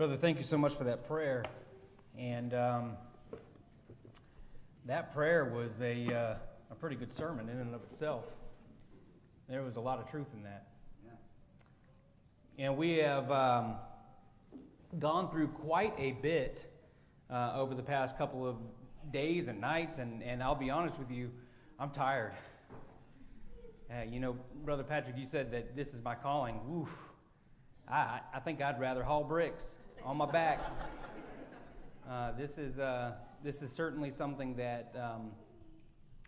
Brother, thank you so much for that prayer. And that prayer was a pretty good sermon in and of itself. There was a lot of truth in that. And we have gone through quite a bit over the past couple of days and nights, and I'll be honest with you, I'm tired. Brother Patrick, you said that this is my calling. Oof. I think I'd rather haul bricks on my back. This is certainly something that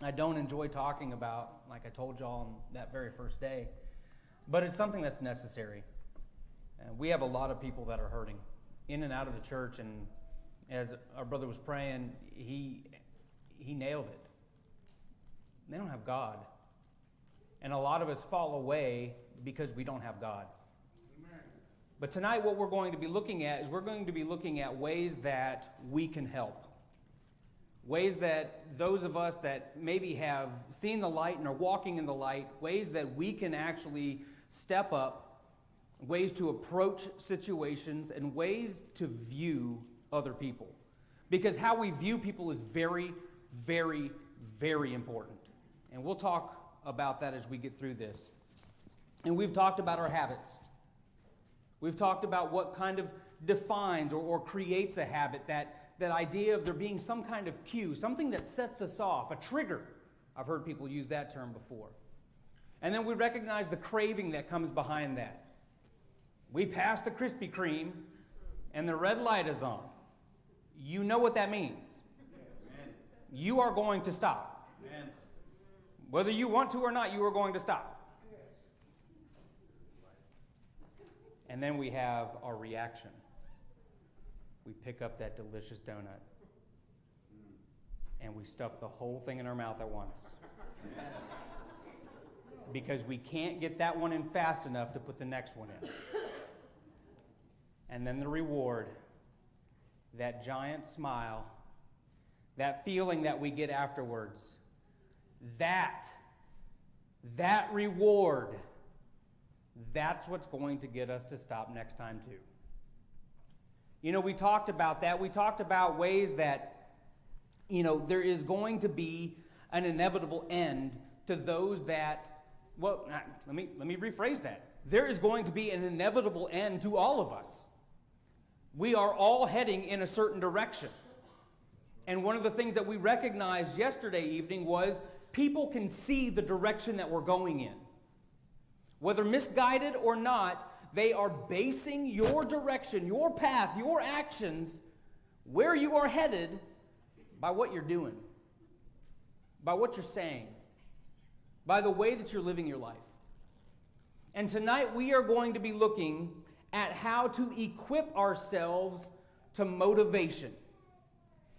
I don't enjoy talking about, like I told y'all on that very first day, but it's something that's necessary. We have a lot of people that are hurting in and out of the church, and as our brother was praying, he nailed it. They don't have God. And a lot of us fall away because we don't have God. Amen. But tonight what we're going to be looking at is we're going to be looking at ways that we can help. Ways that those of us that maybe have seen the light and are walking in the light, ways that we can actually step up, ways to approach situations, and ways to view other people. Because how we view people is very, very, very important. And we'll talk about that as we get through this. And we've talked about our habits. We've talked about what kind of defines or creates a habit, that idea of there being some kind of cue, something that sets us off, a trigger. I've heard people use that term before. And then we recognize the craving that comes behind that. We pass the Krispy Kreme and the red light is on. You know what that means. Amen. You are going to stop. Amen. Whether you want to or not, you are going to stop. And then we have our reaction. We pick up that delicious donut. And we stuff the whole thing in our mouth at once. Because we can't get that one in fast enough to put the next one in. And then the reward, that giant smile, that feeling that we get afterwards, that reward, that's what's going to get us to stop next time too. We talked about that. We talked about ways that, there is going to be an inevitable end to those that, well, let me rephrase that. There is going to be an inevitable end to all of us. We are all heading in a certain direction. And one of the things that we recognized yesterday evening was people can see the direction that we're going in. Whether misguided or not, they are basing your direction, your path, your actions, where you are headed by what you're doing, by what you're saying, by the way that you're living your life. And tonight we are going to be looking at how to equip ourselves to motivation.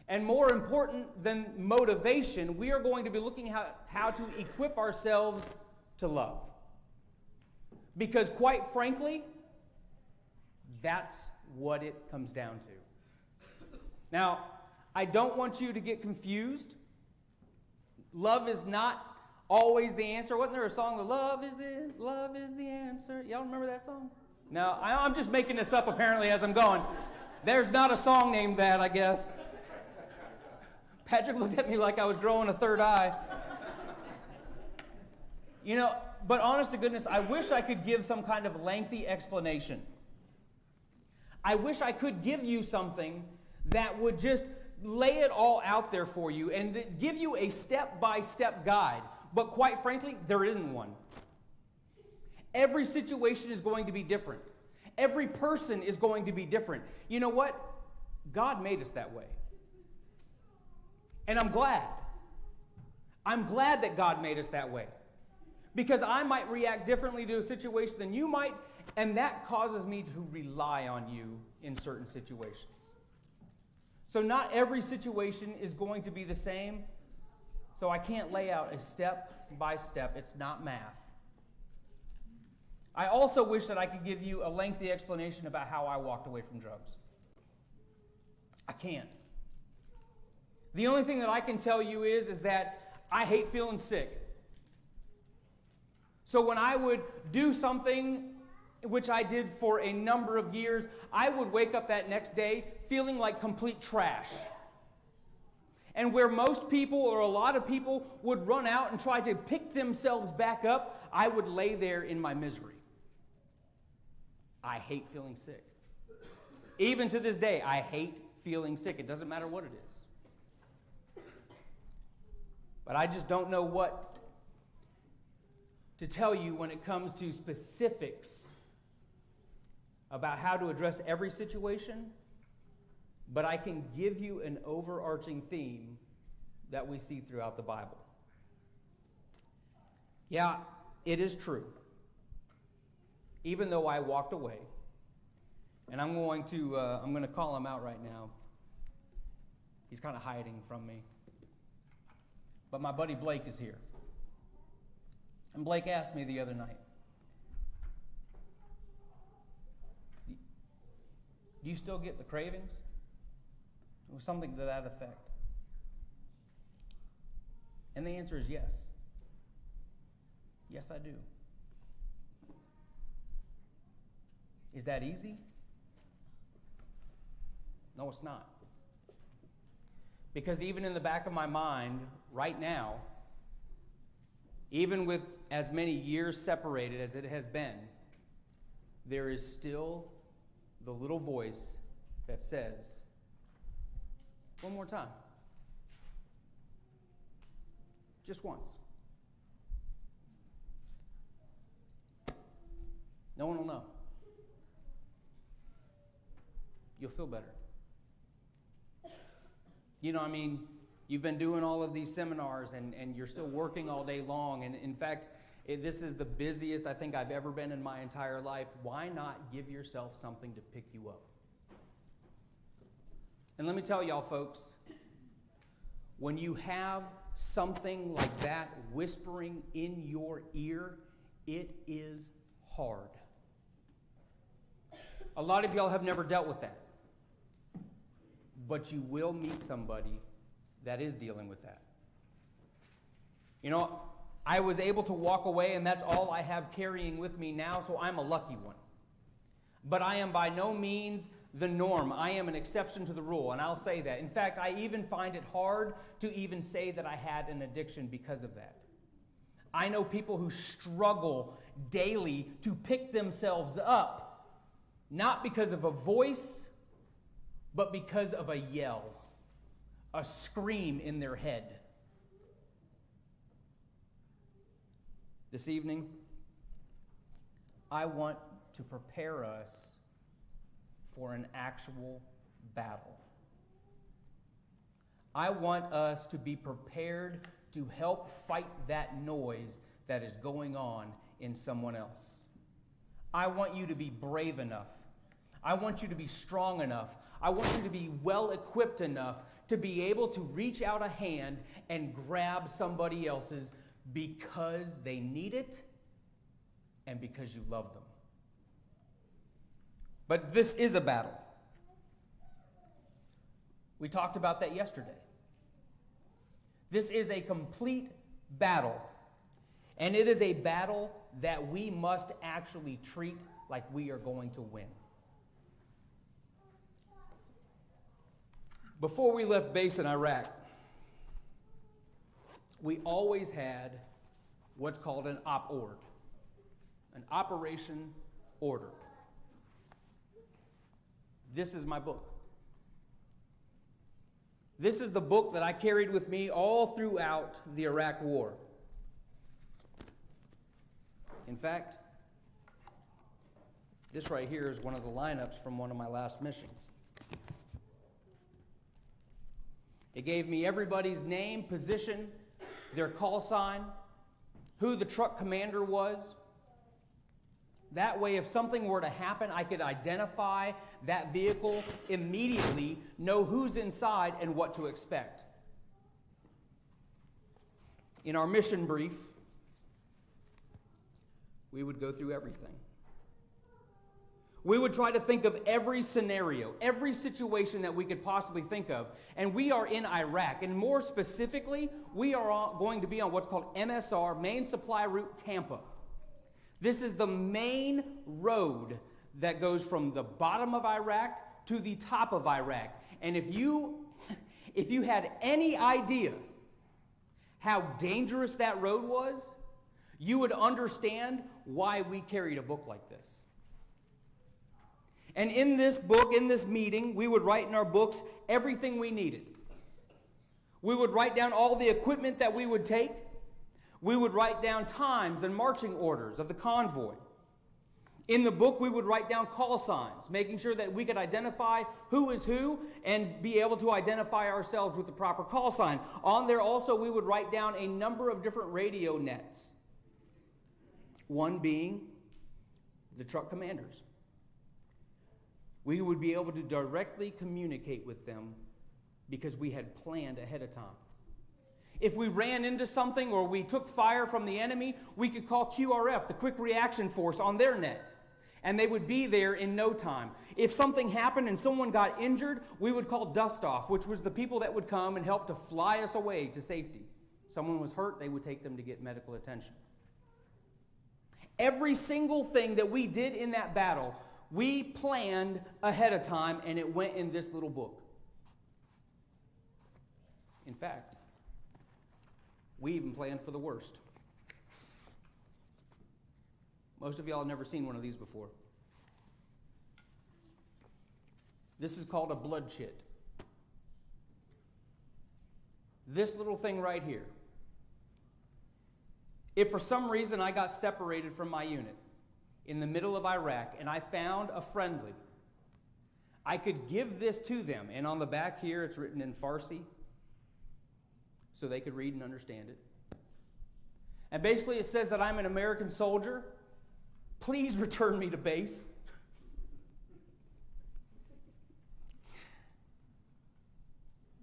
And more important than motivation, we are going to be looking at how to equip ourselves to love. Because quite frankly, that's what it comes down to. Now, I don't want you to get confused. Love is not always the answer. Wasn't there a song, Love is it, love is the answer? Y'all remember that song? No, I'm just making this up apparently as I'm going. There's not a song named that, I guess. Patrick looked at me like I was growing a third eye. But honest to goodness, I wish I could give some kind of lengthy explanation. I wish I could give you something that would just lay it all out there for you and give you a step-by-step guide. But quite frankly, there isn't one. Every situation is going to be different. Every person is going to be different. You know what? God made us that way. And I'm glad. I'm glad that God made us that way. Because I might react differently to a situation than you might, and that causes me to rely on you in certain situations. So not every situation is going to be the same, so I can't lay out a step by step. It's not math. I also wish that I could give you a lengthy explanation about how I walked away from drugs. I can't. The only thing that I can tell you is that I hate feeling sick. So when I would do something which I did for a number of years, I would wake up that next day feeling like complete trash. And where most people or a lot of people would run out and try to pick themselves back up, I would lay there in my misery. I hate feeling sick. Even to this day, I hate feeling sick. It doesn't matter what it is. But I just don't know what to tell you when it comes to specifics about how to address every situation. But I can give you an overarching theme that we see throughout the Bible. Yeah, it is true. Even though I walked away, and I'm going to call him out right now. He's kind of hiding from me. But my buddy Blake is here. And Blake asked me the other night, do you still get the cravings? It was something to that effect. And the answer is yes. Yes, I do. Is that easy? No, it's not. Because even in the back of my mind, right now, even with as many years separated as it has been, there is still the little voice that says, one more time. Just once. No one will know. You'll feel better. You've been doing all of these seminars and you're still working all day long. And in fact, this is the busiest I think I've ever been in my entire life. Why not give yourself something to pick you up? And let me tell y'all, folks, when you have something like that whispering in your ear, it is hard. A lot of y'all have never dealt with that. But you will meet somebody that is dealing with that. I was able to walk away, and that's all I have carrying with me now, so I'm a lucky one. But I am by no means the norm. I am an exception to the rule, and I'll say that. In fact, I even find it hard to even say that I had an addiction because of that. I know people who struggle daily to pick themselves up, not because of a voice, but because of a yell, a scream in their head. This evening, I want to prepare us for an actual battle. I want us to be prepared to help fight that noise that is going on in someone else. I want you to be brave enough. I want you to be strong enough. I want you to be well equipped enough to be able to reach out a hand and grab somebody else's because they need it and because you love them. But this is a battle. We talked about that yesterday. This is a complete battle. And it is a battle that we must actually treat like we are going to win. Before we left base in Iraq, we always had what's called an op-ord, an operation order. This is my book. This is the book that I carried with me all throughout the Iraq War. In fact, this right here is one of the lineups from one of my last missions. It gave me everybody's name, position, their call sign, who the truck commander was. That way, if something were to happen, I could identify that vehicle immediately, know who's inside and what to expect. In our mission brief, we would go through everything. We would try to think of every scenario, every situation that we could possibly think of. And we are in Iraq. And more specifically, we are going to be on what's called MSR, Main Supply Route Tampa. This is the main road that goes from the bottom of Iraq to the top of Iraq. And if you had any idea how dangerous that road was, you would understand why we carried a book like this. And in this book, in this meeting, we would write in our books everything we needed. We would write down all the equipment that we would take. We would write down times and marching orders of the convoy. In the book, we would write down call signs, making sure that we could identify who is who and be able to identify ourselves with the proper call sign. On there also, we would write down a number of different radio nets. One being the truck commanders. We would be able to directly communicate with them because we had planned ahead of time. If we ran into something or we took fire from the enemy, we could call QRF, the Quick Reaction Force, on their net. And they would be there in no time. If something happened and someone got injured, we would call Dust Off, which was the people that would come and help to fly us away to safety. Someone was hurt, they would take them to get medical attention. Every single thing that we did in that battle, we planned ahead of time, and it went in this little book. In fact, we even planned for the worst. Most of y'all have never seen one of these before. This is called a blood chit. This little thing right here. If for some reason I got separated from my unit in the middle of Iraq and I found a friendly, I could give this to them. And on the back here, it's written in Farsi so they could read and understand it. And basically it says that I'm an American soldier. Please return me to base.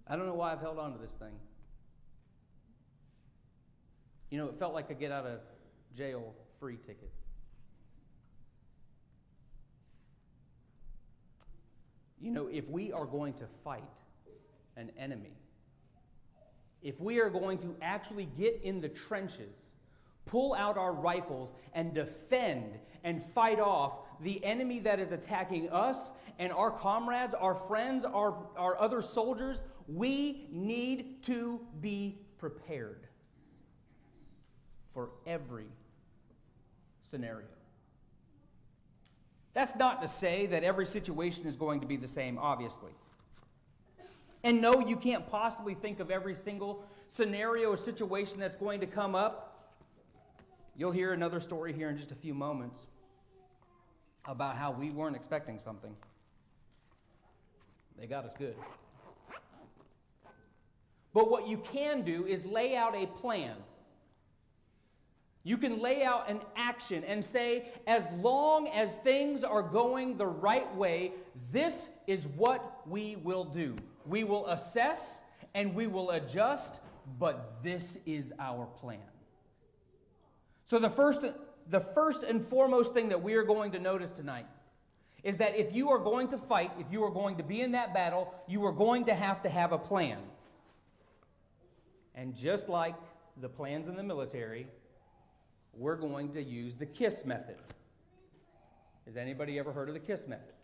I don't know why I've held on to this thing. You know, it felt like a get out of jail free ticket. You know, if we are going to fight an enemy, if we are going to actually get in the trenches, pull out our rifles and defend and fight off the enemy that is attacking us and our comrades, our friends, our other soldiers, we need to be prepared for every scenario. That's not to say that every situation is going to be the same, obviously. And no, you can't possibly think of every single scenario or situation that's going to come up. You'll hear another story here in just a few moments about how we weren't expecting something. They got us good. But what you can do is lay out a plan. You can lay out an action and say, as long as things are going the right way, this is what we will do. We will assess and we will adjust, but this is our plan. So the first and foremost thing that we are going to notice tonight is that if you are going to fight, if you are going to be in that battle, you are going to have a plan. And just like the plans in the military, we're going to use the KISS method. Has anybody ever heard of the KISS method?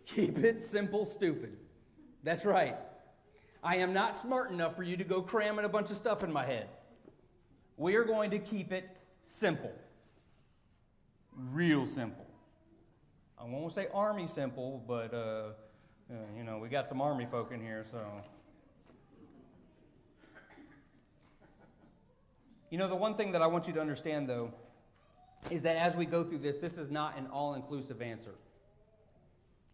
Keep it simple, stupid. That's right. I am not smart enough for you to go cramming a bunch of stuff in my head. We are going to keep it simple. Real simple. I won't say army simple, but, we got some army folk in here, so. You know, the one thing that I want you to understand, though, is that as we go through this is not an all-inclusive answer.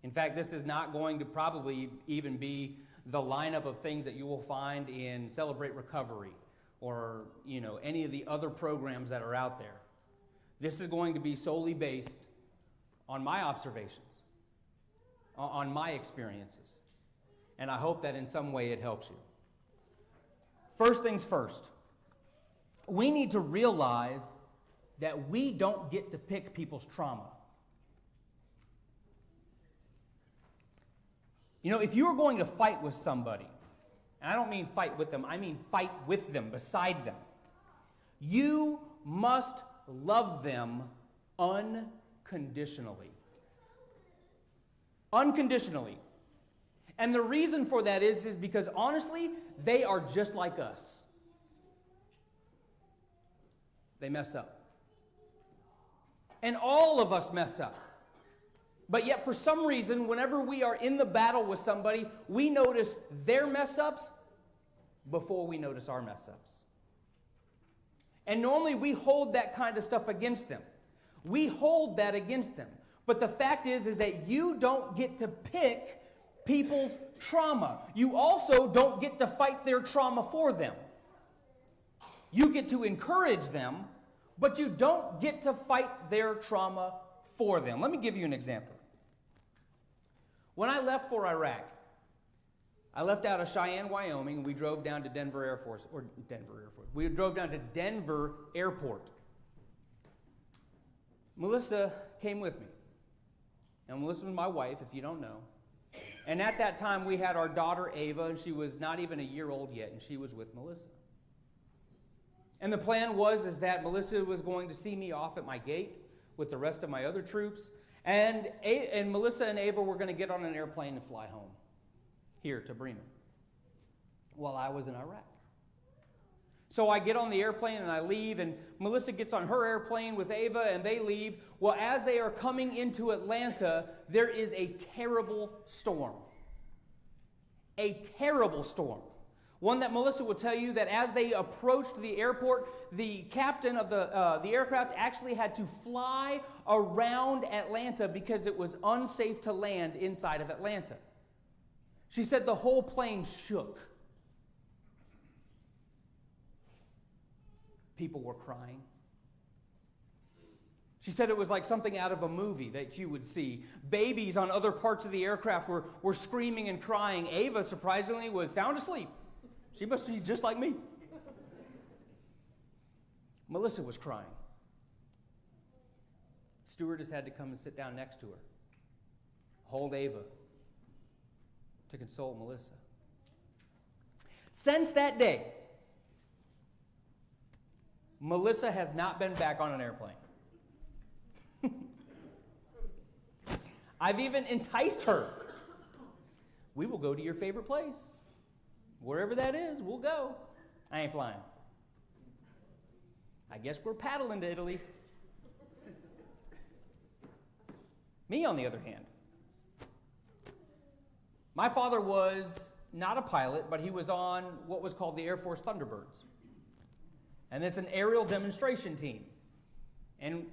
In fact, this is not going to probably even be the lineup of things that you will find in Celebrate Recovery or, any of the other programs that are out there. This is going to be solely based on my observations, on my experiences. And I hope that in some way it helps you. First things first. We need to realize that we don't get to pick people's trauma. If you are going to fight with somebody, and I don't mean fight with them, I mean fight with them, beside them, you must love them unconditionally. Unconditionally. And the reason for that is because honestly, they are just like us. They mess up. And all of us mess up. But yet for some reason, whenever we are in the battle with somebody, we notice their mess ups before we notice our mess ups. And normally we hold that kind of stuff against them. We hold that against them. But the fact is that you don't get to pick people's trauma. You also don't get to fight their trauma for them. You get to encourage them, but you don't get to fight their trauma for them. Let me give you an example. When I left for Iraq, I left out of Cheyenne, Wyoming, and we drove down to Denver Air Force. We drove down to Denver Airport. Melissa came with me. And Melissa was my wife, if you don't know. And at that time, we had our daughter, Ava, and she was not even a year old yet, and she was with Melissa. And the plan was that Melissa was going to see me off at my gate with the rest of my other troops, and Melissa and Ava were going to get on an airplane and fly home here to Bremen while I was in Iraq. So I get on the airplane and I leave, and Melissa gets on her airplane with Ava and they leave. Well, as they are coming into Atlanta, there is a terrible storm. A terrible storm. One that Melissa will tell you that as they approached the airport, the captain of the aircraft actually had to fly around Atlanta because it was unsafe to land inside of Atlanta. She said the whole plane shook. People were crying. She said it was like something out of a movie that you would see. Babies on other parts of the aircraft were screaming and crying. Ava, surprisingly, was sound asleep. She must be just like me. Melissa was crying. Stewardess had to come and sit down next to her, hold Ava to console Melissa. Since that day, Melissa has not been back on an airplane. I've even enticed her. We will go to your favorite place. Wherever that is, we'll go. I ain't flying. I guess we're paddling to Italy. Me, on the other hand, my father was not a pilot, but he was on what was called the Air Force Thunderbirds. And it's an aerial demonstration team. And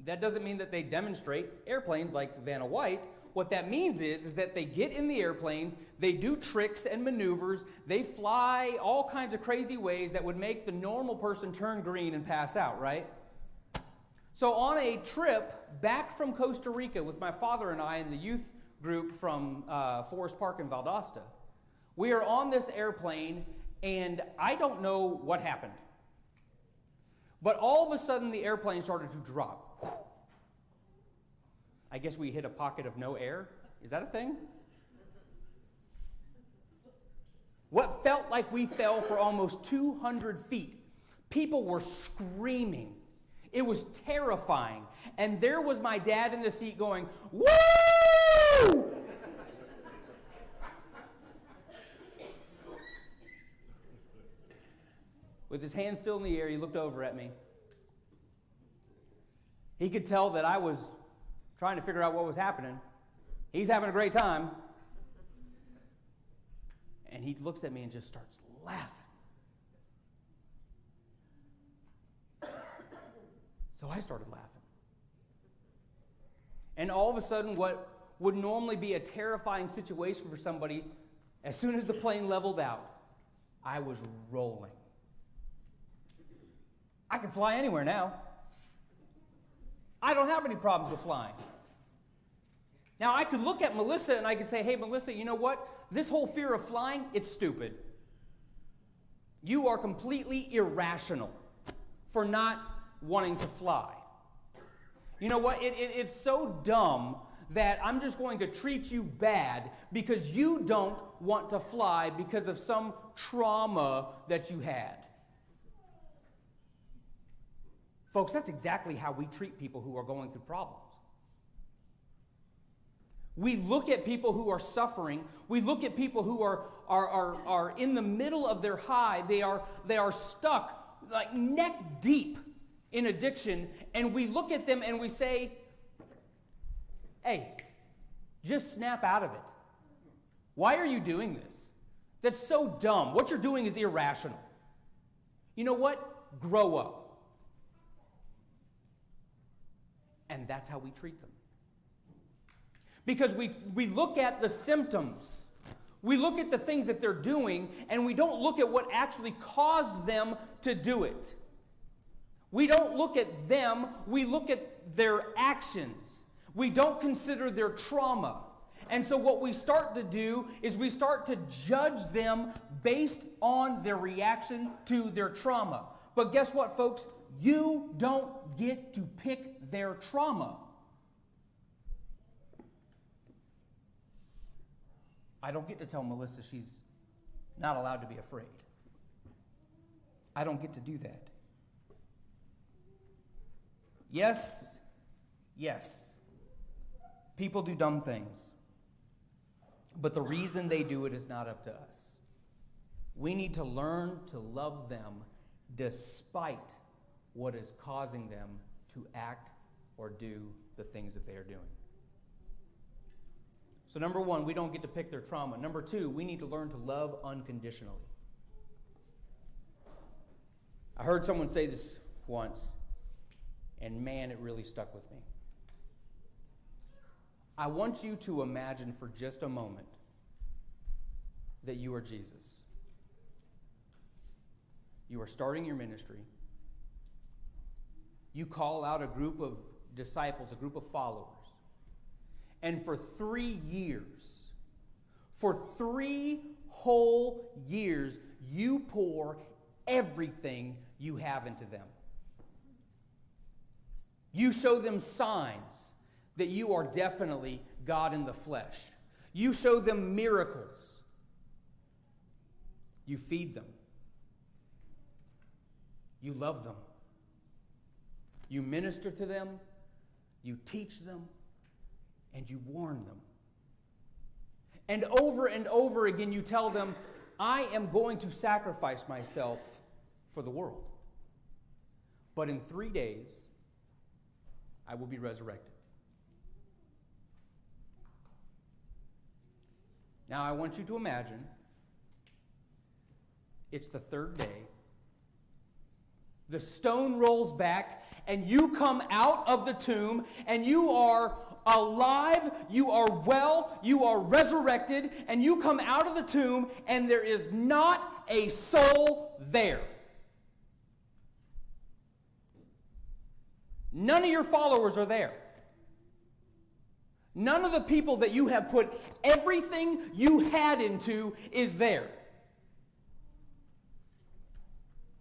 that doesn't mean that they demonstrate airplanes like Vanna White. What that means is that they get in the airplanes, they do tricks and maneuvers, they fly all kinds of crazy ways that would make the normal person turn green and pass out, right? So on a trip back from Costa Rica with my father and I and the youth group from Forest Park in Valdosta, we are on this airplane, and I don't know what happened. But all of a sudden, the airplane started to drop. I guess we hit a pocket of no air. Is that a thing? What felt like we fell for almost 200 feet. People were screaming. It was terrifying. And there was my dad in the seat going, "Woo!" With his hand still in the air, he looked over at me. He could tell that I was trying to figure out what was happening. He's having a great time. And he looks at me and just starts laughing. So I started laughing. And all of a sudden, what would normally be a terrifying situation for somebody, as soon as the plane leveled out, I was rolling. I can fly anywhere now. I don't have any problems with flying. Now, I could look at Melissa and I could say, "Hey, Melissa, you know what? This whole fear of flying, it's stupid. You are completely irrational for not wanting to fly. You know what? It's so dumb that I'm just going to treat you bad because you don't want to fly because of some trauma that you had." Folks, that's exactly how we treat people who are going through problems. We look at people who are suffering. We look at people who are in the middle of their high. They are stuck like neck deep in addiction. And we look at them and we say, hey, just snap out of it. Why are you doing this? That's so dumb. What you're doing is irrational. You know what? Grow up. And that's how we treat them. Because we look at the symptoms. We look at the things that they're doing, and we don't look at what actually caused them to do it. We don't look at them, we look at their actions. We don't consider their trauma. And so what we start to do is we start to judge them based on their reaction to their trauma. But guess what, folks? You don't get to pick their trauma. I don't get to tell Melissa she's not allowed to be afraid. I don't get to do that. Yes, people do dumb things. But the reason they do it is not up to us. We need to learn to love them despite what is causing them to act or do the things that they are doing. So number one, we don't get to pick their trauma. Number two, we need to learn to love unconditionally. I heard someone say this once, and man, it really stuck with me. I want you to imagine for just a moment that you are Jesus. You are starting your ministry. You call out a group of disciples, a group of followers. And for 3 years, for 3 whole years, you pour everything you have into them. You show them signs that you are definitely God in the flesh. You show them miracles. You feed them. You love them. You minister to them. You teach them. And you warn them. And over again, you tell them, I am going to sacrifice myself for the world. But in 3 days, I will be resurrected. Now, I want you to imagine it's the 3rd day. The stone rolls back, and you come out of the tomb, and you are alive, you are well, you are resurrected, and you come out of the tomb, and there is not a soul there. None of your followers are there. None of the people that you have put everything you had into is there.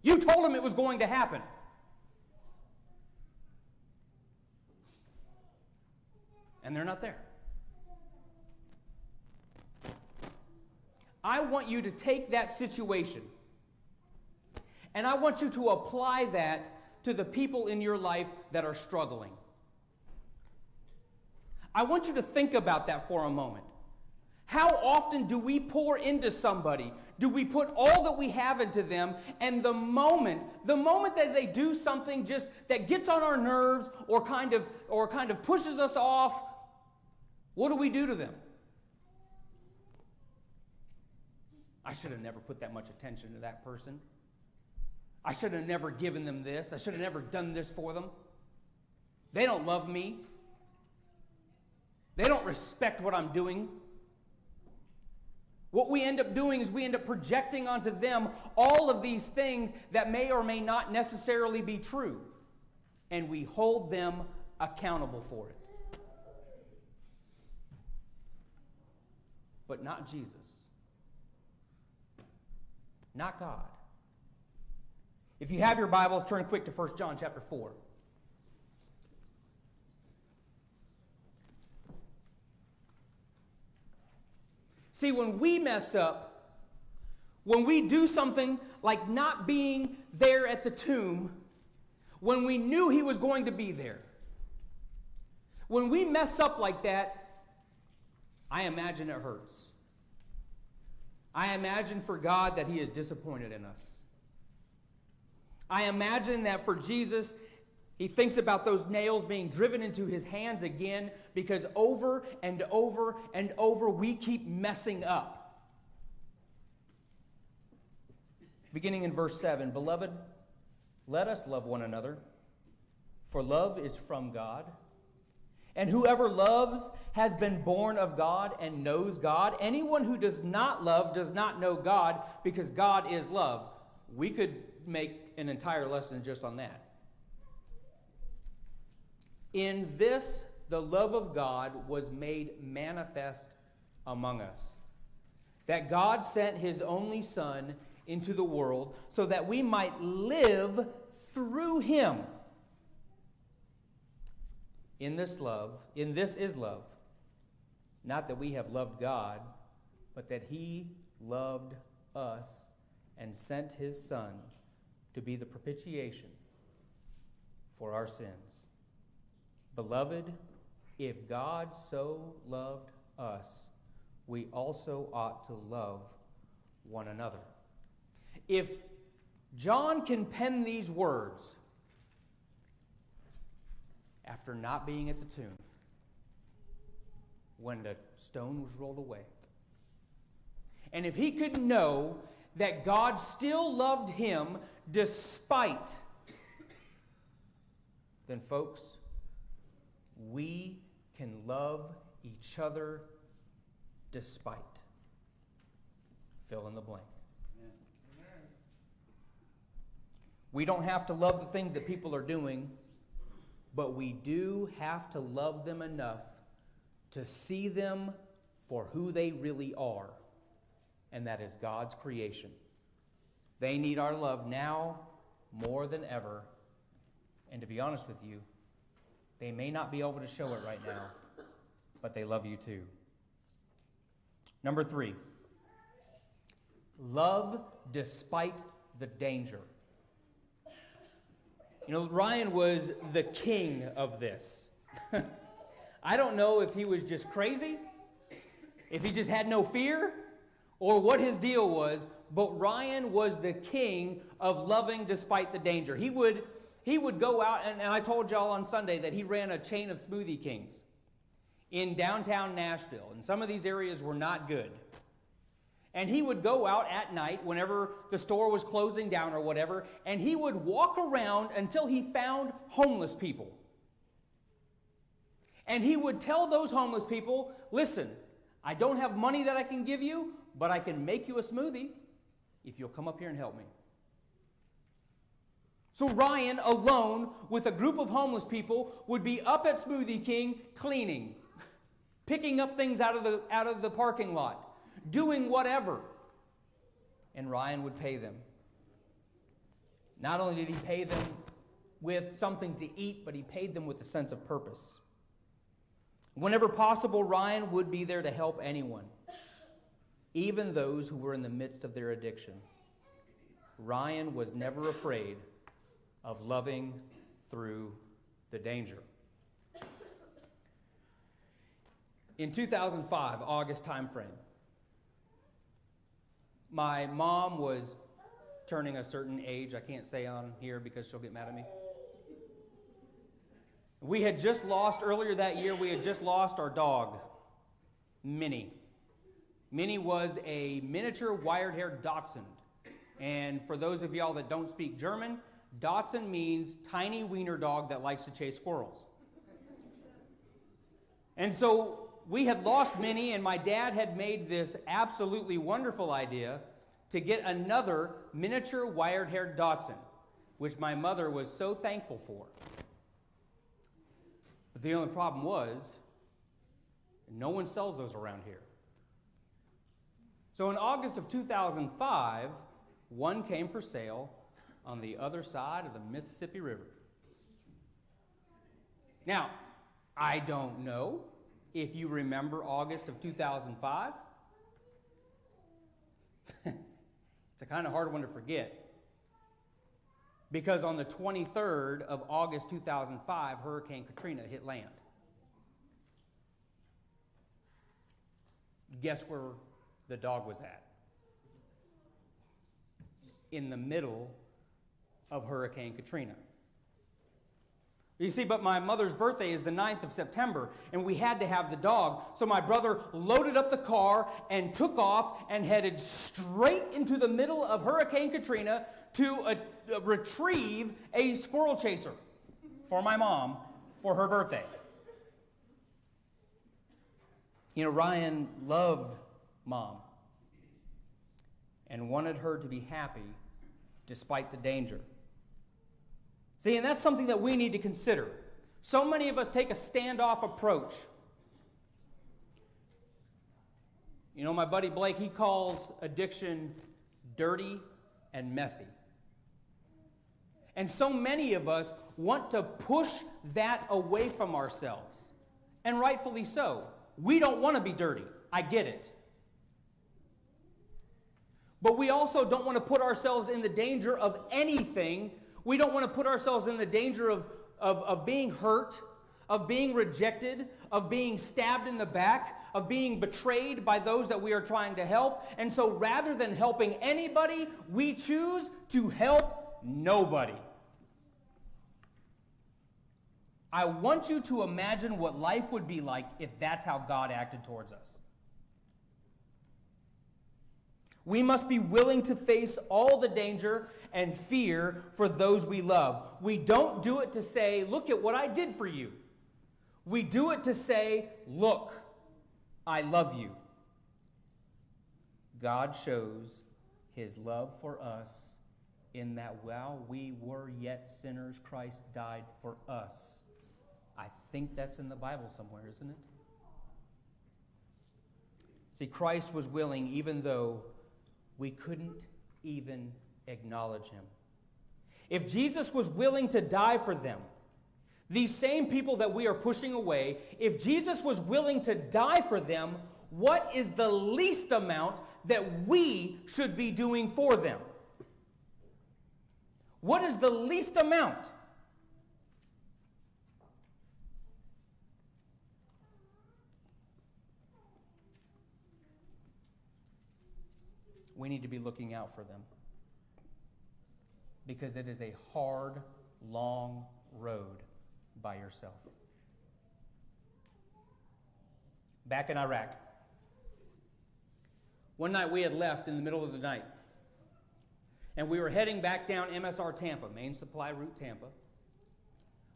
You told them it was going to happen. And they're not there. I want you to take that situation and I want you to apply that to the people in your life that are struggling. I want you to think about that for a moment. How often do we pour into somebody? Do we put all that we have into them, and the moment that they do something just that gets on our nerves or kind of pushes us off, what do we do to them? I should have never put that much attention to that person. I should have never given them this. I should have never done this for them. They don't love me. They don't respect what I'm doing. What we end up doing is we end up projecting onto them all of these things that may or may not necessarily be true. And we hold them accountable for it. But not Jesus. Not God. If you have your Bibles, turn quick to 1 John chapter 4. See, when we mess up, when we do something like not being there at the tomb, when we knew he was going to be there. When we mess up like that, I imagine it hurts. I imagine for God that he is disappointed in us. I imagine that for Jesus, he thinks about those nails being driven into his hands again because over and over and over we keep messing up. Beginning in verse 7, Beloved, let us love one another, for love is from God. And whoever loves has been born of God and knows God. Anyone who does not love does not know God, because God is love. We could make an entire lesson just on that. In this, the love of God was made manifest among us, that God sent his only Son into the world so that we might live through him. In this is love, not that we have loved God, but that he loved us and sent his Son to be the propitiation for our sins. Beloved, if God so loved us, we also ought to love one another. If John can pen these words after not being at the tomb, when the stone was rolled away, and if he could know that God still loved him despite, then folks, we can love each other despite. Fill in the blank. We don't have to love the things that people are doing, but we do have to love them enough to see them for who they really are, and that is God's creation. They need our love now more than ever, and to be honest with you, they may not be able to show it right now, but they love you too. Number 3, love despite the danger. You know, Ryan was the king of this. I don't know if he was just crazy, if he just had no fear, or what his deal was, but Ryan was the king of loving despite the danger. He would go out, and I told y'all on Sunday that he ran a chain of Smoothie Kings in downtown Nashville, and some of these areas were not good. And he would go out at night whenever the store was closing down or whatever, and he would walk around until he found homeless people. And he would tell those homeless people, listen, I don't have money that I can give you, but I can make you a smoothie if you'll come up here and help me. So Ryan, alone with a group of homeless people, would be up at Smoothie King cleaning, picking up things out of the parking lot, doing whatever. And Ryan would pay them. Not only did he pay them with something to eat, but he paid them with a sense of purpose. Whenever possible, Ryan would be there to help anyone, even those who were in the midst of their addiction. Ryan was never afraid of loving through the danger. In 2005, August timeframe, my mom was turning a certain age. I can't say on here because she'll get mad at me. We had just lost, earlier that year, we had just lost our dog, Minnie. Minnie was a miniature wire-haired Dachshund. And for those of y'all that don't speak German, Dachshund means tiny wiener dog that likes to chase squirrels. And so we had lost Minnie, and my dad had made this absolutely wonderful idea to get another miniature wire-haired Dachshund, which my mother was so thankful for. But the only problem was, no one sells those around here. So in August of 2005, one came for sale on the other side of the Mississippi River. Now, I don't know if you remember August of 2005. It's a kind of hard one to forget. Because on the 23rd of August 2005, Hurricane Katrina hit land. Guess where the dog was at? In the middle of Hurricane Katrina. You see, but my mother's birthday is the 9th of September, and we had to have the dog. So my brother loaded up the car and took off and headed straight into the middle of Hurricane Katrina to retrieve a squirrel chaser for my mom for her birthday. You know, Ryan loved Mom and wanted her to be happy despite the danger. See, and that's something that we need to consider. So many of us take a standoff approach. You know, my buddy Blake, he calls addiction dirty and messy. And so many of us want to push that away from ourselves. And rightfully so. We don't want to be dirty. I get it. But we also don't want to put ourselves in the danger of anything. We don't want to put ourselves in the danger of being hurt, of being rejected, of being stabbed in the back, of being betrayed by those that we are trying to help. And so rather than helping anybody, we choose to help nobody. I want you to imagine what life would be like if that's how God acted towards us. We must be willing to face all the danger and fear for those we love. We don't do it to say, look at what I did for you. We do it to say, look, I love you. God shows his love for us in that while we were yet sinners, Christ died for us. I think that's in the Bible somewhere, isn't it? See, Christ was willing even though we couldn't even acknowledge him. If Jesus was willing to die for them, these same people that we are pushing away, if Jesus was willing to die for them, what is the least amount that we should be doing for them? What is the least amount? We need to be looking out for them because it is a hard, long road by yourself. Back in Iraq, one night we had left in the middle of the night, and we were heading back down MSR Tampa, Main Supply Route Tampa,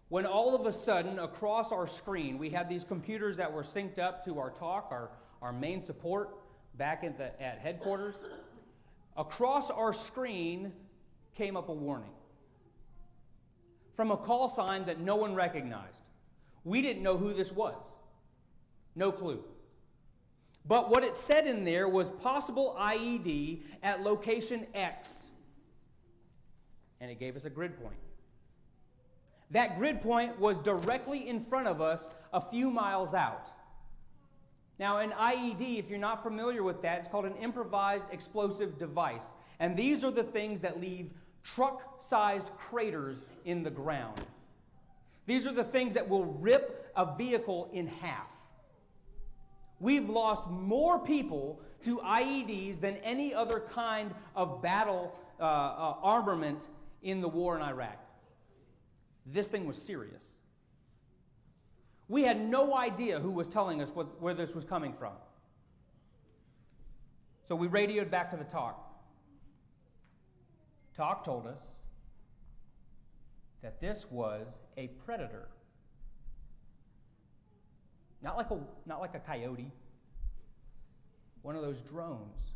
when all of a sudden, across our screen, we had these computers that were synced up to our talk, our main support back at headquarters. Across our screen came up a warning from a call sign that no one recognized. We didn't know who this was. No clue. But what it said in there was possible IED at location X. And it gave us a grid point. That grid point was directly in front of us a few miles out. Now, an IED, if you're not familiar with that, it's called an improvised explosive device. And these are the things that leave truck-sized craters in the ground. These are the things that will rip a vehicle in half. We've lost more people to IEDs than any other kind of battle armament in the war in Iraq. This thing was serious. We had no idea who was telling us where this was coming from. So we radioed back to the talk. Talk told us that this was a predator. Not like a coyote. One of those drones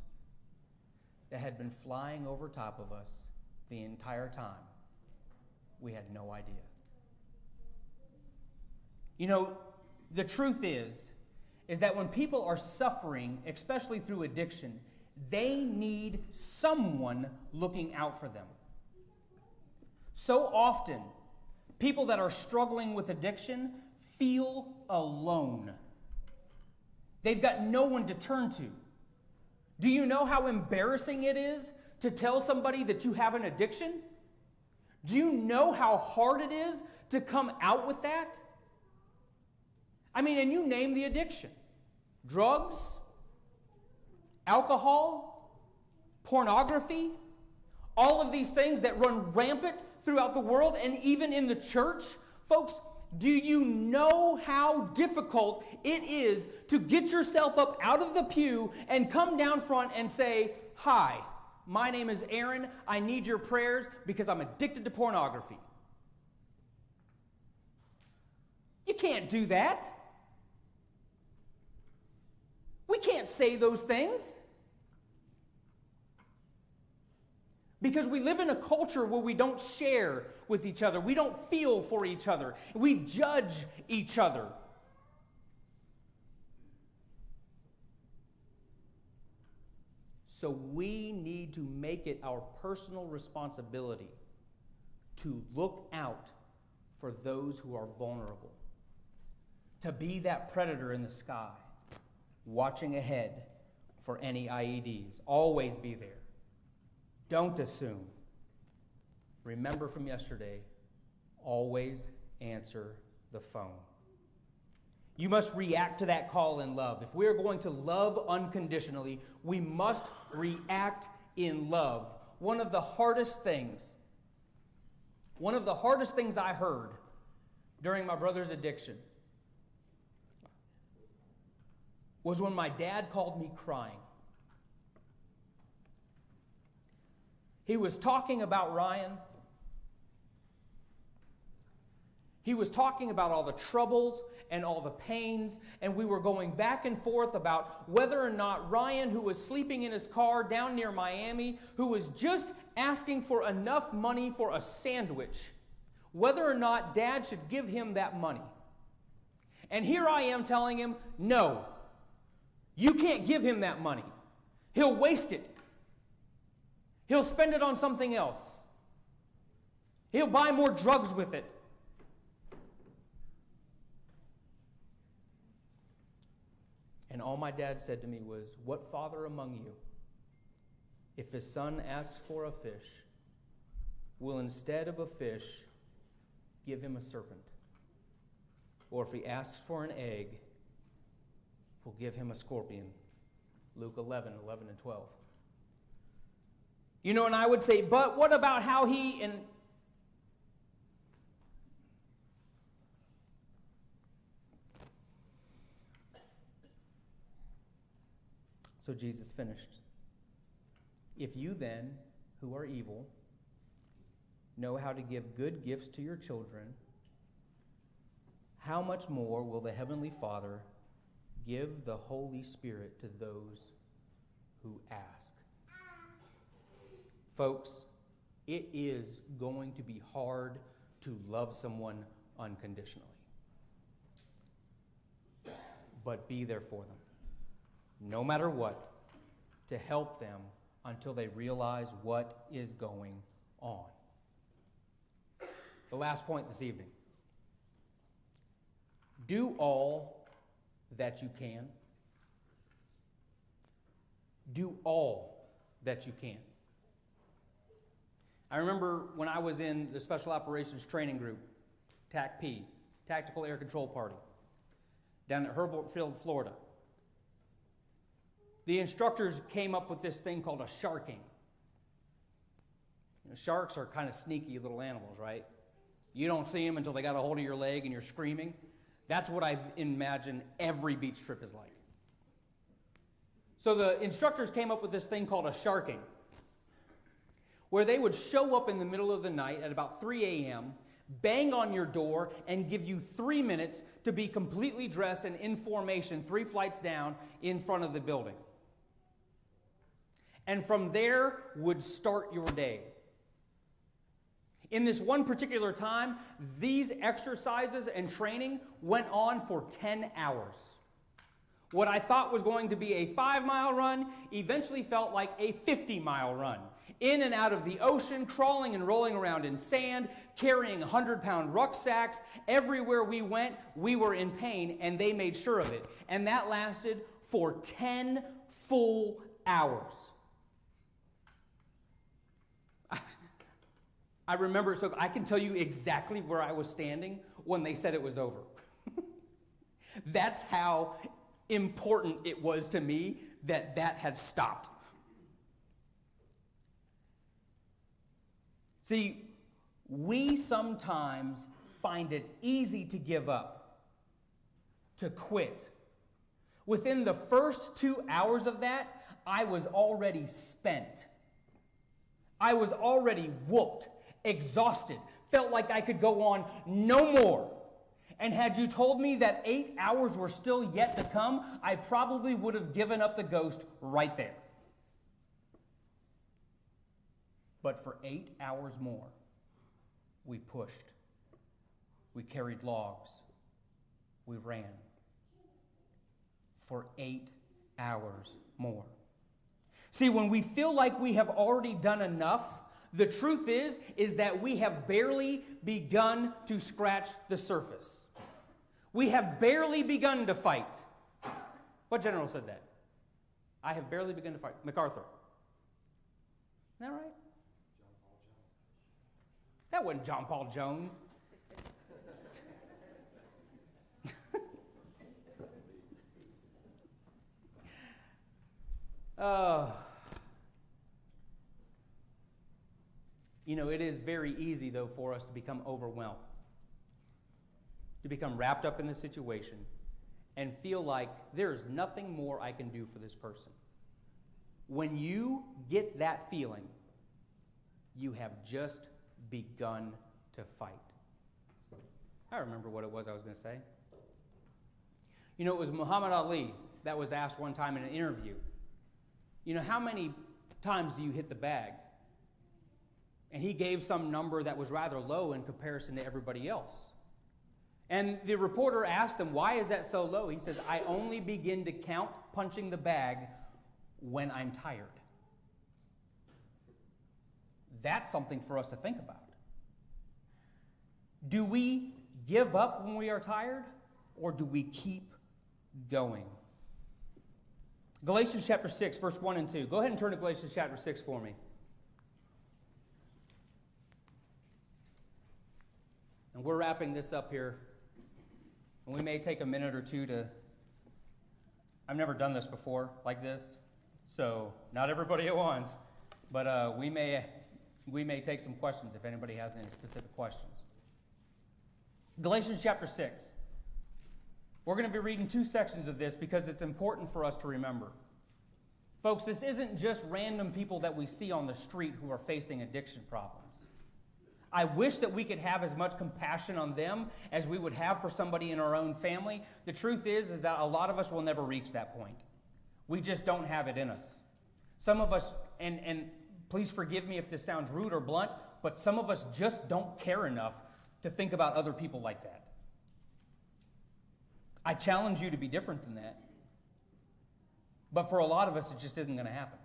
that had been flying over top of us the entire time. We had no idea. You know, the truth is that when people are suffering, especially through addiction, they need someone looking out for them. So often, people that are struggling with addiction feel alone. They've got no one to turn to. Do you know how embarrassing it is to tell somebody that you have an addiction? Do you know how hard it is to come out with that? I mean, and you name the addiction. Drugs, alcohol, pornography, all of these things that run rampant throughout the world and even in the church. Folks, do you know how difficult it is to get yourself up out of the pew and come down front and say, "Hi, my name is AHREN. I need your prayers because I'm addicted to pornography"? You can't do that. We can't say those things. Because we live in a culture where we don't share with each other. We don't feel for each other. We judge each other. So we need to make it our personal responsibility to look out for those who are vulnerable. To be that predator in the sky, watching ahead for any IEDs. Always be there. Don't assume. Remember from yesterday, always answer the phone. You must react to that call in love. If we are going to love unconditionally, we must react in love. One of the hardest things I heard during my brother's addiction was when my dad called me crying. He was talking about Ryan. He was talking about all the troubles and all the pains, and we were going back and forth about whether or not Ryan, who was sleeping in his car down near Miami, who was just asking for enough money for a sandwich, whether or not Dad should give him that money. And here I am telling him, no, you can't give him that money. He'll waste it. He'll spend it on something else. He'll buy more drugs with it. And all my dad said to me was, "What father among you, if his son asks for a fish, will instead of a fish give him a serpent? Or if he asks for an egg, will give him a scorpion?" Luke 11 and 12. You know, and I would say, but what about how he and so Jesus finished. "If you then, who are evil, know how to give good gifts to your children, how much more will the Heavenly Father give the Holy Spirit to those who ask?" Folks, it is going to be hard to love someone unconditionally. But be there for them, no matter what, to help them until they realize what is going on. The last point this evening. Do all that you can. Do all that you can. I remember when I was in the Special Operations Training Group, TACP, Tactical Air Control Party, down at Herbert Field, Florida. The instructors came up with this thing called a sharking. You know, sharks are kind of sneaky little animals, right? You don't see them until they got a hold of your leg and you're screaming. That's what I imagine every beach trip is like. So the instructors came up with this thing called a sharking, where they would show up in the middle of the night at about 3 a.m., bang on your door, and give you 3 minutes to be completely dressed and in formation 3 flights down in front of the building. And from there would start your day. In this one particular time, these exercises and training went on for 10 hours. What I thought was going to be a 5-mile run eventually felt like a 50-mile run. In and out of the ocean, crawling and rolling around in sand, carrying 100-pound rucksacks. Everywhere we went, we were in pain, and they made sure of it. And that lasted for 10 full hours. I remember it, so I can tell you exactly where I was standing when they said it was over. That's how important it was to me that had stopped. See, we sometimes find it easy to give up, to quit. Within the first 2 hours of that, I was already spent. I was already whooped, exhausted, felt like I could go on no more. And had you told me that 8 hours were still yet to come, I probably would have given up the ghost right there. But for 8 hours more, we pushed. We carried logs. We ran. For 8 hours more. See, when we feel like we have already done enough, the truth is that we have barely begun to scratch the surface. We have barely begun to fight. What general said that? I have barely begun to fight. MacArthur. Isn't that right? That wasn't John Paul Jones. It is very easy, though, for us to become overwhelmed, to become wrapped up in the situation and feel like there's nothing more I can do for this person. When you get that feeling, you have just begun to fight. I remember what it was I was going to say. It was Muhammad Ali that was asked one time in an interview, how many times do you hit the bag? And he gave some number that was rather low in comparison to everybody else. And the reporter asked him, why is that so low? He says, I only begin to count punching the bag when I'm tired. That's something for us to think about. Do we give up when we are tired, or do we keep going? Galatians Chapter 6, verse 1 and 2. Go ahead and turn to Galatians Chapter 6 for me. And we're wrapping this up here. And we may take a minute or two to... I've never done this before like this, so not everybody at once. But we may take some questions if anybody has any specific questions. Galatians Chapter 6. We're going to be reading 2 sections of this because it's important for us to remember. Folks, this isn't just random people that we see on the street who are facing addiction problems. I wish that we could have as much compassion on them as we would have for somebody in our own family. The truth is that a lot of us will never reach that point. We just don't have it in us. Some of us, and please forgive me if this sounds rude or blunt, but some of us just don't care enough to think about other people like that. I challenge you to be different than that. But for a lot of us, it just isn't going to happen.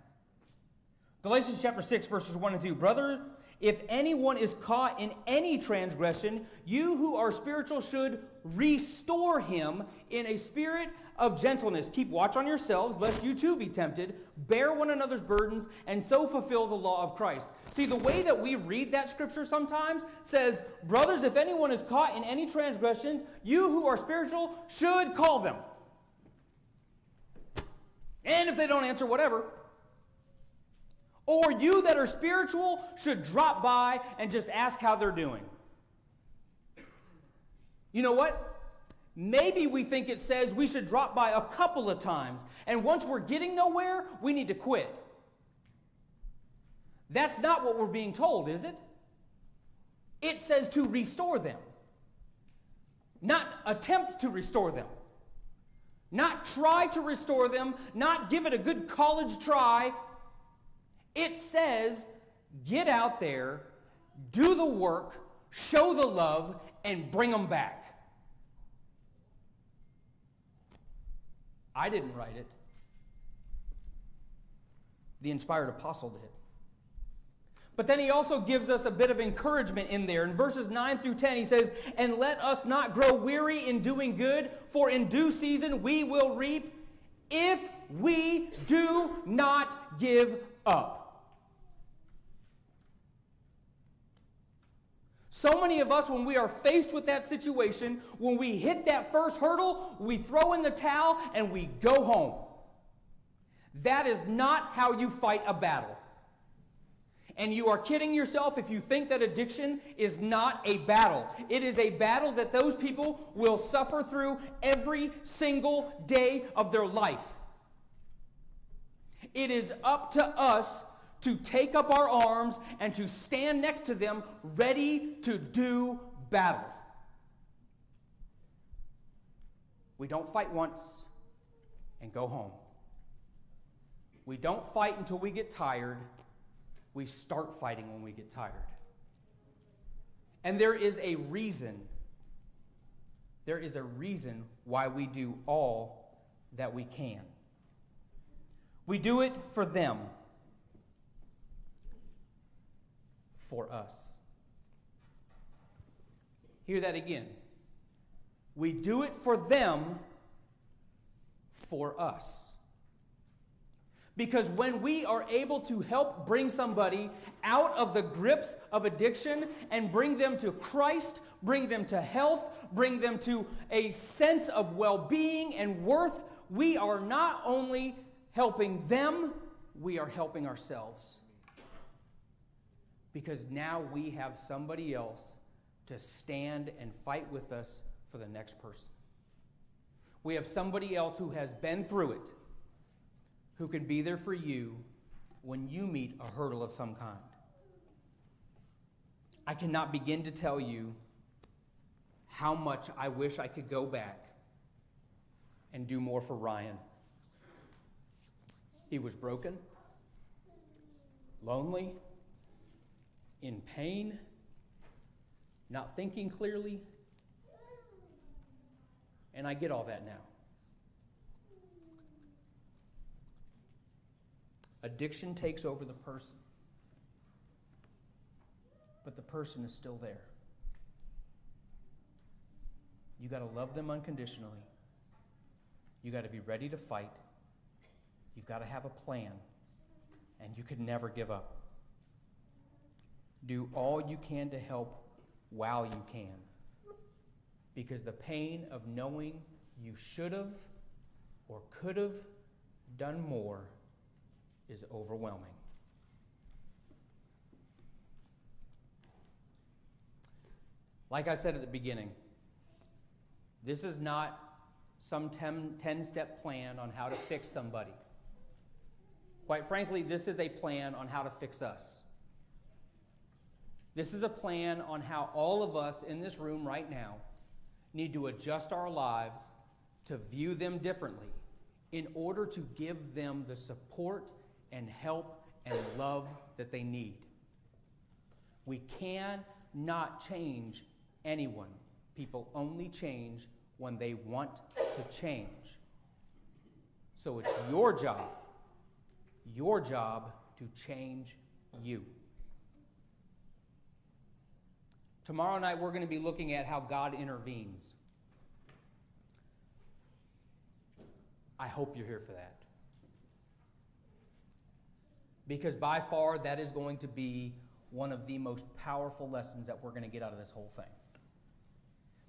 Galatians chapter 6, verses 1 and 2. Brother, if anyone is caught in any transgression, you who are spiritual should restore him in a spirit of gentleness. Keep watch on yourselves, lest you too be tempted. Bear one another's burdens, and so fulfill the law of Christ. See, the way that we read that scripture sometimes says, brothers, if anyone is caught in any transgressions, you who are spiritual should call them. And if they don't answer, whatever. Or you that are spiritual should drop by and just ask how they're doing. You know what? Maybe we think it says we should drop by a couple of times, and once we're getting nowhere, we need to quit. That's not what we're being told, is it? It says to restore them. Not attempt to restore them. Not try to restore them. Not give it a good college try. It says, get out there, do the work, show the love, and bring them back. I didn't write it. The inspired apostle did. But then he also gives us a bit of encouragement in there. In verses 9 through 10, he says, and let us not grow weary in doing good, for in due season we will reap if we do not give up. So many of us, when we are faced with that situation, when we hit that first hurdle, we throw in the towel and we go home. That is not how you fight a battle. And you are kidding yourself if you think that addiction is not a battle. It is a battle that those people will suffer through every single day of their life. It is up to us to take up our arms and to stand next to them, ready to do battle. We don't fight once and go home. We don't fight until we get tired. We start fighting when we get tired. And there is a reason. There is a reason why we do all that we can. We do it for them. For us. Hear that again. We do it for them, for us. Because when we are able to help bring somebody out of the grips of addiction and bring them to Christ, bring them to health, bring them to a sense of well-being and worth, we are not only helping them, we are helping ourselves. Because now we have somebody else to stand and fight with us for the next person. We have somebody else who has been through it, who can be there for you when you meet a hurdle of some kind. I cannot begin to tell you how much I wish I could go back and do more for Ryan. He was broken, lonely, in pain, not thinking clearly, and I get all that now. Addiction takes over the person, but the person is still there. You got to love them unconditionally. You got to be ready to fight. You've got to have a plan, and you could never give up. Do all you can to help while you can, because the pain of knowing you should have or could have done more is overwhelming. Like I said at the beginning, this is not some 10-step plan on how to fix somebody. Quite frankly, this is a plan on how to fix us. This is a plan on how all of us in this room right now need to adjust our lives to view them differently in order to give them the support and help and love that they need. We cannot change anyone. People only change when they want to change. So it's your job to change you. Tomorrow night we're going to be looking at how God intervenes. I hope you're here for that. Because by far that is going to be one of the most powerful lessons that we're going to get out of this whole thing.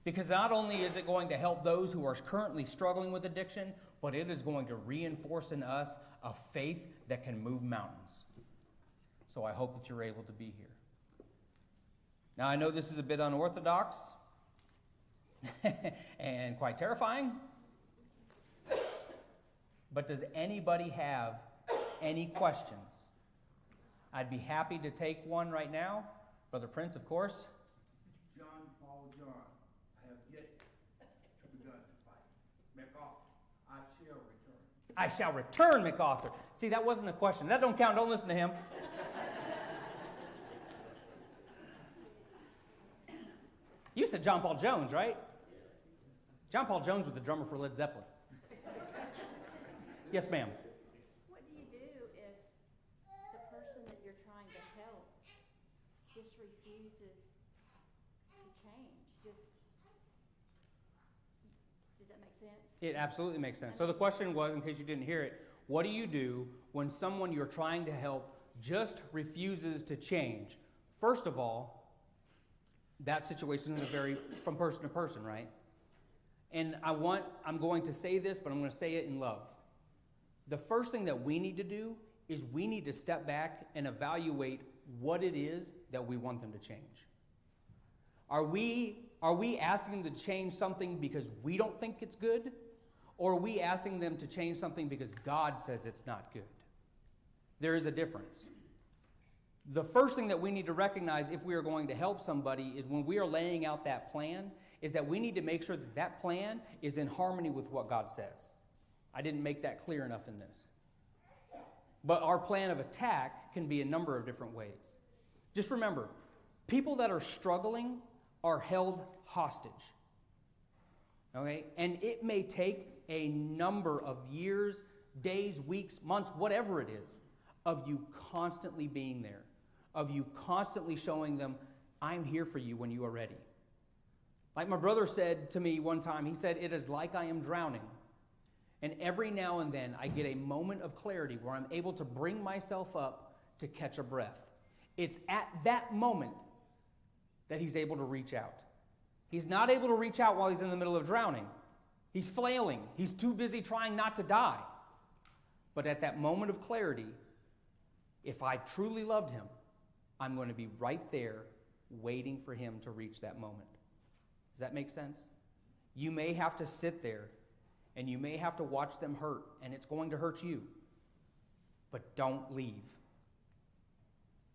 Because not only is it going to help those who are currently struggling with addiction, but it is going to reinforce in us a faith that can move mountains. So I hope that you're able to be here. Now, I know this is a bit unorthodox and quite terrifying, but does anybody have any questions? I'd be happy to take one right now. Brother Prince, of course. John, I have yet to begun to fight. MacArthur, I shall return. I shall return, MacArthur. See, that wasn't a question. That don't count. Don't listen to him. You said John Paul Jones, right? John Paul Jones was the drummer for Led Zeppelin. Yes, ma'am. What do you do if the person that you're trying to help just refuses to change? Does that make sense? It absolutely makes sense. So the question was, in case you didn't hear it, what do you do when someone you're trying to help just refuses to change? First of all, That situation is vary from person to person, right? And I'm going to say this, but I'm going to say it in love. The first thing that we need to do is we need to step back and evaluate what it is that we want them to change. Are we asking them to change something because we don't think it's good? Or are we asking them to change something because God says it's not good? There is a difference. The first thing that we need to recognize if we are going to help somebody is when we are laying out that plan, is that we need to make sure that that plan is in harmony with what God says. I didn't make that clear enough in this. But our plan of attack can be a number of different ways. Just remember, people that are struggling are held hostage. Okay? And it may take a number of years, days, weeks, months, whatever it is, of you constantly being there, of you constantly showing them, I'm here for you when you are ready. Like my brother said to me one time, he said, it is like I am drowning. And every now and then I get a moment of clarity where I'm able to bring myself up to catch a breath. It's at that moment that he's able to reach out. He's not able to reach out while he's in the middle of drowning. He's flailing. He's too busy trying not to die. But at that moment of clarity, if I truly loved him, I'm going to be right there waiting for him to reach that moment. Does that make sense? You may have to sit there and you may have to watch them hurt, and it's going to hurt you. But don't leave.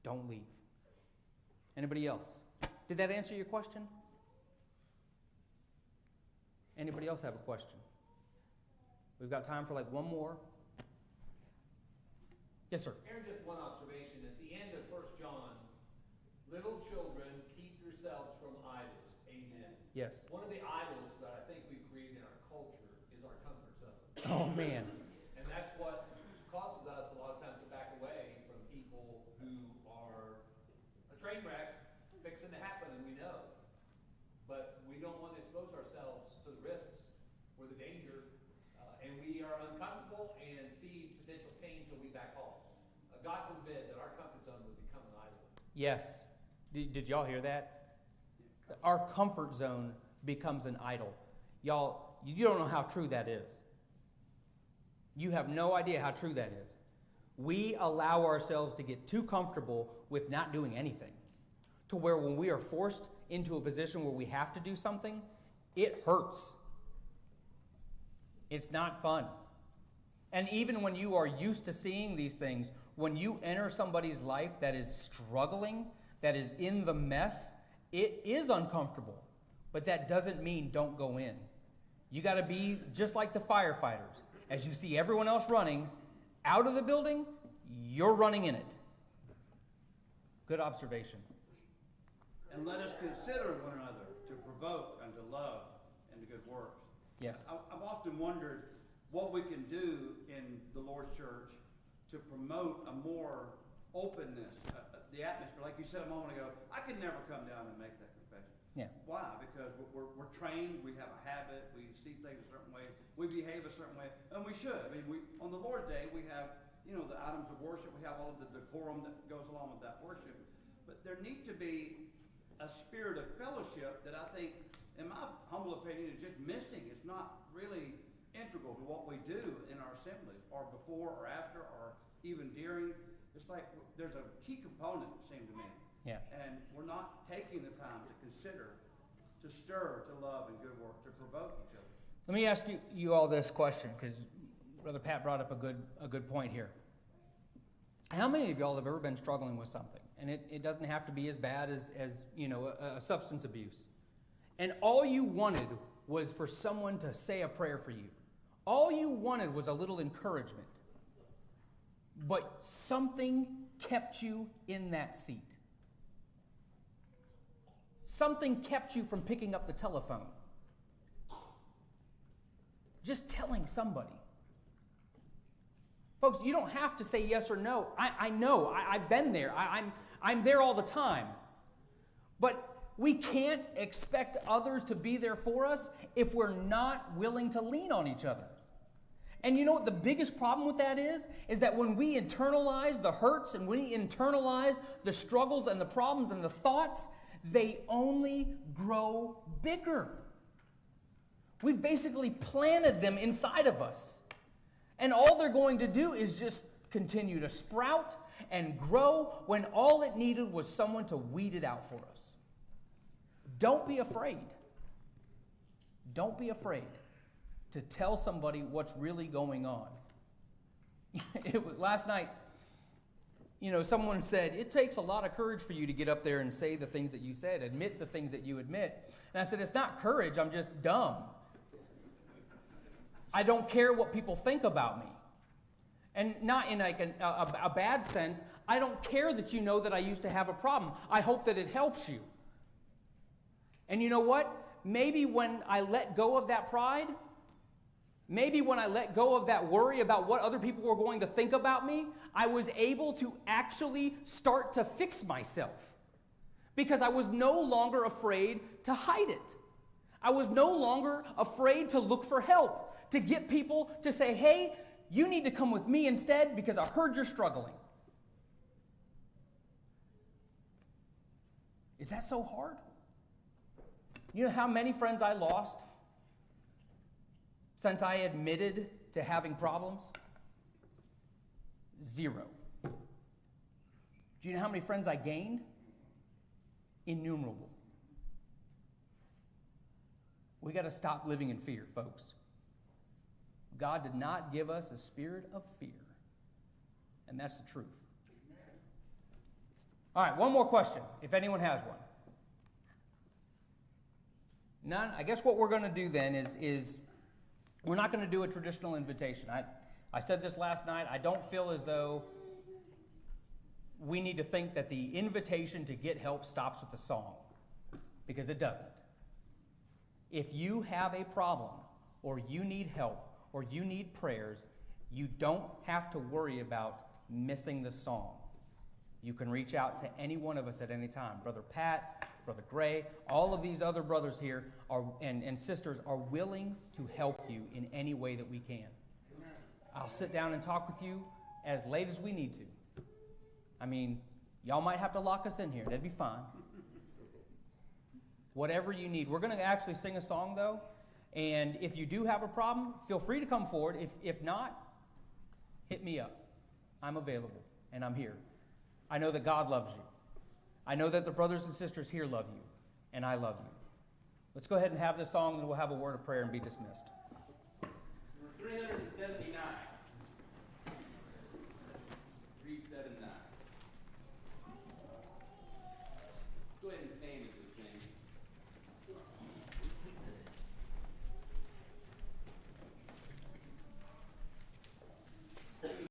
Don't leave. Anybody else? Did that answer your question? Anybody else have a question? We've got time for like one more. Yes, sir. Aaron, just one observation. At the end of 1 John, little children, keep yourselves from idols. Amen. Yes. One of the idols that I think we've created in our culture is our comfort zone. Oh, man. And that's what causes us a lot of times to back away from people who are a train wreck fixing to happen, and we know. But we don't want to expose ourselves to the risks or the danger, and we are uncomfortable and see potential pain, so we back off. God forbid that our comfort zone would become an idol. Yes. Did y'all hear that? Our comfort zone becomes an idol. Y'all, you don't know how true that is. You have no idea how true that is. We allow ourselves to get too comfortable with not doing anything, to where when we are forced into a position where we have to do something, it hurts. It's not fun. And even when you are used to seeing these things, when you enter somebody's life that is struggling, that is in the mess, it is uncomfortable. But that doesn't mean don't go in. You got to be just like the firefighters. As you see everyone else running out of the building, you're running in it. Good observation. And let us consider one another to provoke unto love and to good works. Yes. I've often wondered what we can do in the Lord's church to promote a more openness, the atmosphere. Like you said a moment ago, I could never come down and make that confession. Yeah. Why? Because we're trained, we have a habit, we see things a certain way, we behave a certain way, and we should. I mean, on the Lord's Day, we have, the items of worship, we have all of the decorum that goes along with that worship. But there needs to be a spirit of fellowship that I think, in my humble opinion, is just missing. It's not really integral to what we do in our assemblies, or before, or after, or even during. It's like there's a key component, it seemed to me. Yeah. And we're not taking the time to consider, to stir, to love and good work, to provoke each other. Let me ask you all this question, because Brother Pat brought up a good point here. How many of y'all have ever been struggling with something? And it doesn't have to be as bad as a substance abuse. And all you wanted was for someone to say a prayer for you. All you wanted was a little encouragement. But something kept you in that seat. Something kept you from picking up the telephone. Just telling somebody. Folks, you don't have to say yes or no. I know. I've been there. I'm there all the time. But we can't expect others to be there for us if we're not willing to lean on each other. And you know what the biggest problem with that is that when we internalize the hurts and when we internalize the struggles and the problems and the thoughts, they only grow bigger. We've basically planted them inside of us. And all they're going to do is just continue to sprout and grow when all it needed was someone to weed it out for us. Don't be afraid. Don't be afraid to tell somebody what's really going on. Last night, someone said, it takes a lot of courage for you to get up there and say the things that you said, admit the things that you admit. And I said, it's not courage, I'm just dumb. I don't care what people think about me. And not in like a bad sense. I don't care that you know that I used to have a problem. I hope that it helps you. And you know what? Maybe when I let go of that pride, maybe when I let go of that worry about what other people were going to think about me, I was able to actually start to fix myself. Because I was no longer afraid to hide it. I was no longer afraid to look for help, to get people to say, hey, you need to come with me instead because I heard you're struggling. Is that so hard? You know how many friends I lost since I admitted to having problems? 0. Do you know how many friends I gained? Innumerable. We got to stop living in fear, folks. God did not give us a spirit of fear. And that's the truth. All right, one more question, if anyone has one. None. I guess what we're going to do then is we're not going to do a traditional invitation. I said this last night. I don't feel as though we need to think that the invitation to get help stops with the song, because it doesn't. If you have a problem, or you need help, or you need prayers, you don't have to worry about missing the song. You can reach out to any one of us at any time. Brother Pat, Brother Gray, all of these other brothers here and sisters are willing to help you in any way that we can. I'll sit down and talk with you as late as we need to. I mean, y'all might have to lock us in here. That'd be fine. Whatever you need. We're going to actually sing a song, though. And if you do have a problem, feel free to come forward. If not, hit me up. I'm available, and I'm here. I know that God loves you. I know that the brothers and sisters here love you, and I love you. Let's go ahead and have this song, and we'll have a word of prayer and be dismissed.